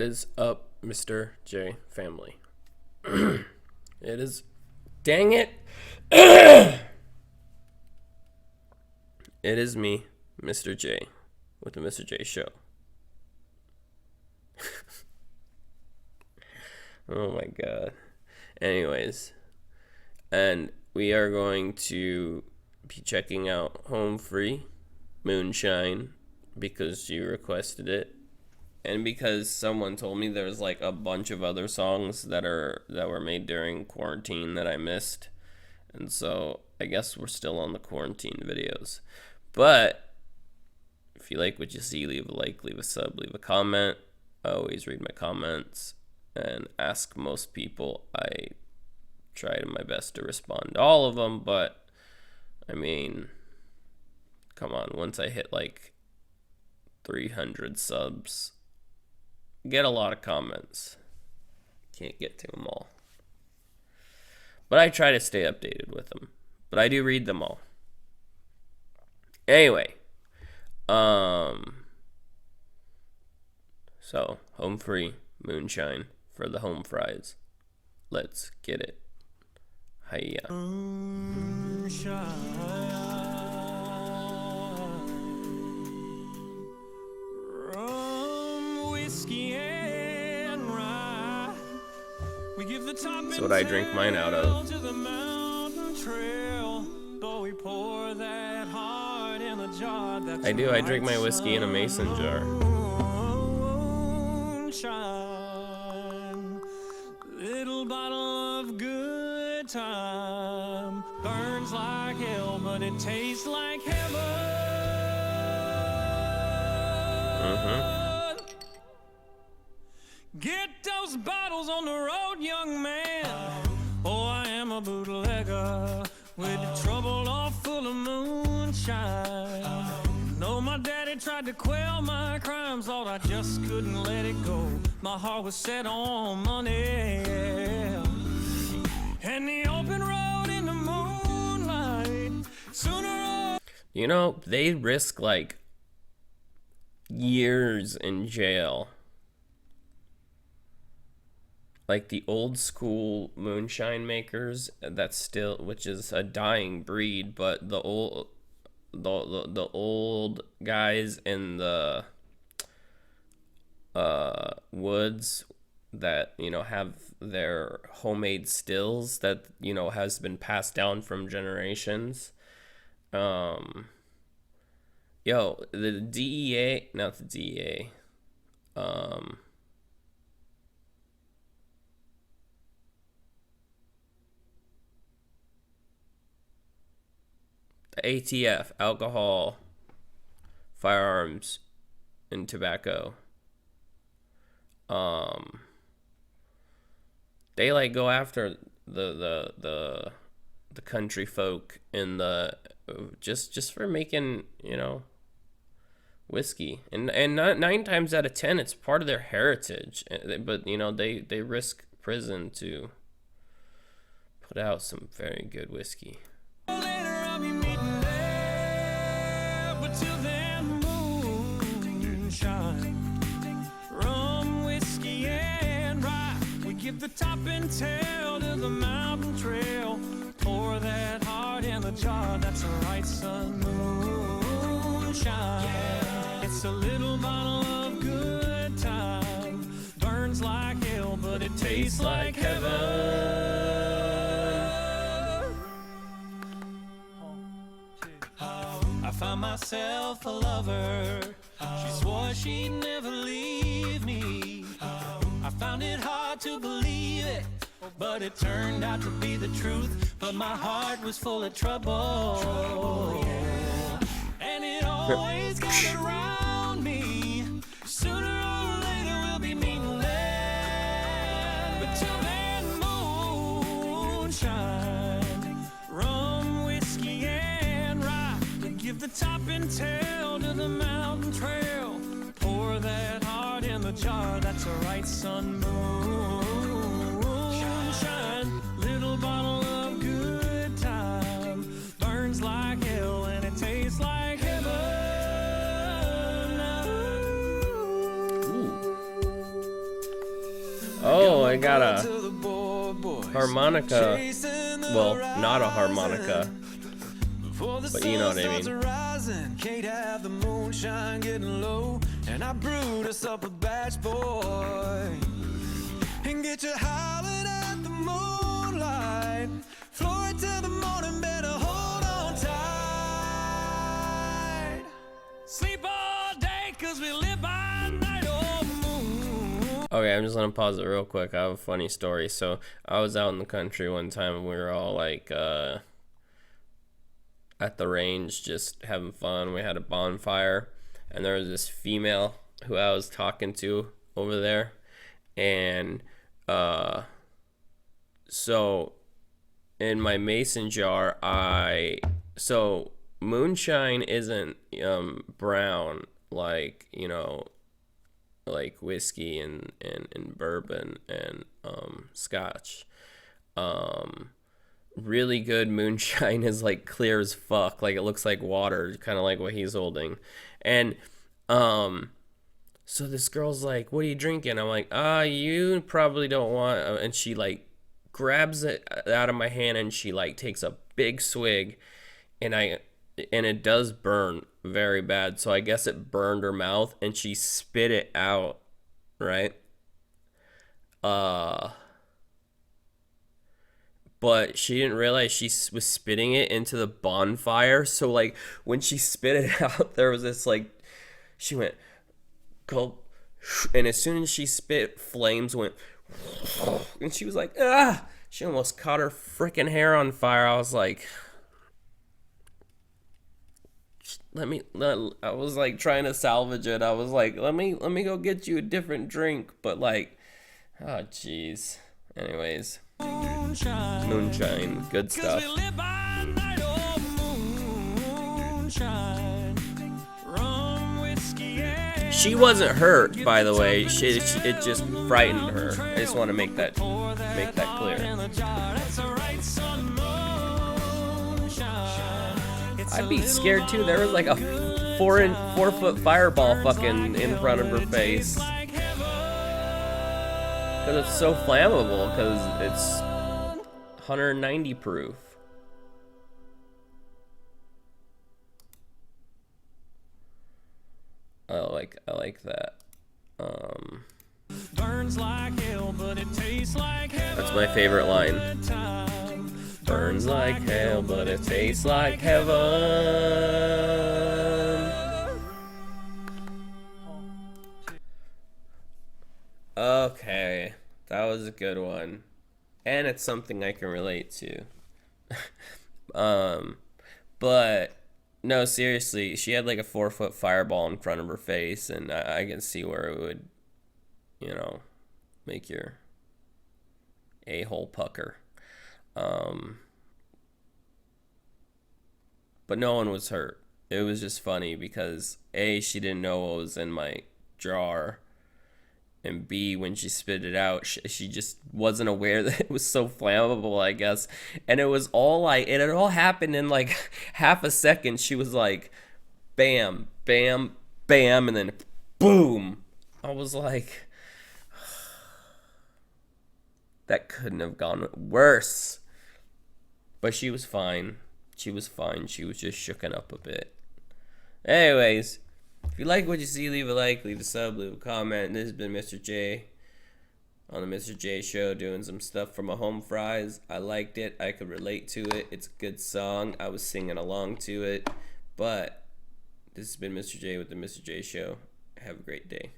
What is up, Mr. J family? It is, dang it. It is me, Mr. J, with the Mr. J Show. Oh my god. Anyways, and we are going to be checking out Home Free, Moonshine, because you requested it. And because someone told me there's like a bunch of other songs that were made during quarantine that I missed. And so I guess we're still on the quarantine videos. But if you like what you see, leave a like, leave a sub, leave a comment. I always read my comments and ask most people. I try my best to respond to all of them, but I mean, come on, once I hit like 300 subs, get a lot of comments. Can't get to them all. But I try to stay updated with them. But I do read them all. Anyway. So, Home Free, Moonshine for the home fries. Let's get it. Hiya. That's what I drink mine out of. I do. I drink my whiskey in a mason jar. Little bottle of good time burns like hell, but it tastes like heaven. Get those bottles on the road, young man. Oh, I am a bootlegger with the trouble all full of moonshine. No, my daddy tried to quell my crimes, thought I just couldn't let it go. My heart was set on money, and the open road in the moonlight. Sooner or you know, they risk like years in jail. Like the old school moonshine makers, that's still, which is a dying breed, but the old guys in the woods that, you know, have their homemade stills that, you know, has been passed down from generations. The DEA, not the DEA, the ATF, alcohol, firearms, and tobacco. They like go after the country folk in the just for making, you know, whiskey, and not 9 times out of 10 it's part of their heritage, but you know they risk prison to put out some very good whiskey. Rum, whiskey, and rye. We give the top and tail to the mountain trail. Pour that heart in the jar. That's the right, son. Moonshine. Yeah. It's a little bottle of good time. Burns like hell, but it tastes like heaven. I found myself a lover. She swore she'd never leave me. I found it hard to believe it, but it turned out to be the truth. But my heart was full of trouble, yeah. And it always got around me. Sooner or later we'll be meeting there. But till then, moonshine, rum, whiskey, and rye. Give the top and tail to the mountain trail. Pour that heart in the jar. That's a right, son. Moonshine, little bottle of good time. Burns like hell and it tastes like heaven. Ooh. I got a harmonica. Well, not a harmonica, but you know what I mean. Can't have the moonshine getting low, and I brewed us up a batch, boy, and get you howling at the moonlight. Floor it till the morning, better hold on tight. Sleep all day, cause we live by night, oh moon. Okay, I'm just gonna pause it real quick. I have a funny story. So I was out in the country one time and we were all like at the range just having fun. We had a bonfire and there was this female who I was talking to over there, and so in my mason jar, so moonshine isn't brown like, you know, like whiskey and bourbon and scotch. Really good moonshine is like clear as fuck, like it looks like water, kind of like what he's holding. And so this girl's like, what are you drinking? I'm like, you probably don't want, and she like grabs it out of my hand and she like takes a big swig, and it does burn very bad, so I guess it burned her mouth and she spit it out, right? But she didn't realize she was spitting it into the bonfire. So like when she spit it out, there was this like, she went gulp, and as soon as she spit, flames went, and she was like, ah! She almost caught her freaking hair on fire. I was like, I was like trying to salvage it. I was like, let me go get you a different drink. But like, oh jeez. Anyways, moonshine, good stuff. She wasn't hurt, by the way. It just frightened her. I just want to make that clear. I'd be scared too. There was like a 4-foot fireball fucking in front of her face. Because it's so flammable, because it's 190 proof. I like that. Burns like hell, but it tastes like heaven. That's my favorite line. Burns like hell, but it tastes like heaven. Okay, that was a good one, and it's something I can relate to. But no, seriously, she had like a 4-foot fireball in front of her face, and I can see where it would, you know, make your a-hole pucker. But no one was hurt. It was just funny because A, she didn't know what was in my jar, and B, when she spit it out, she just wasn't aware that it was so flammable, I guess. And it was all like, it had all happened in like half a second. She was like, bam, bam, bam, and then boom. I was like, that couldn't have gone worse. But she was fine. She was fine. She was just shooken up a bit. Anyways, if you like what you see, leave a like, leave a sub, leave a comment. This has been Mr. J on the Mr. J Show, doing some stuff for my home fries. I liked it. I could relate to it. It's a good song. I was singing along to it. But this has been Mr. J with the Mr. J Show. Have a great day.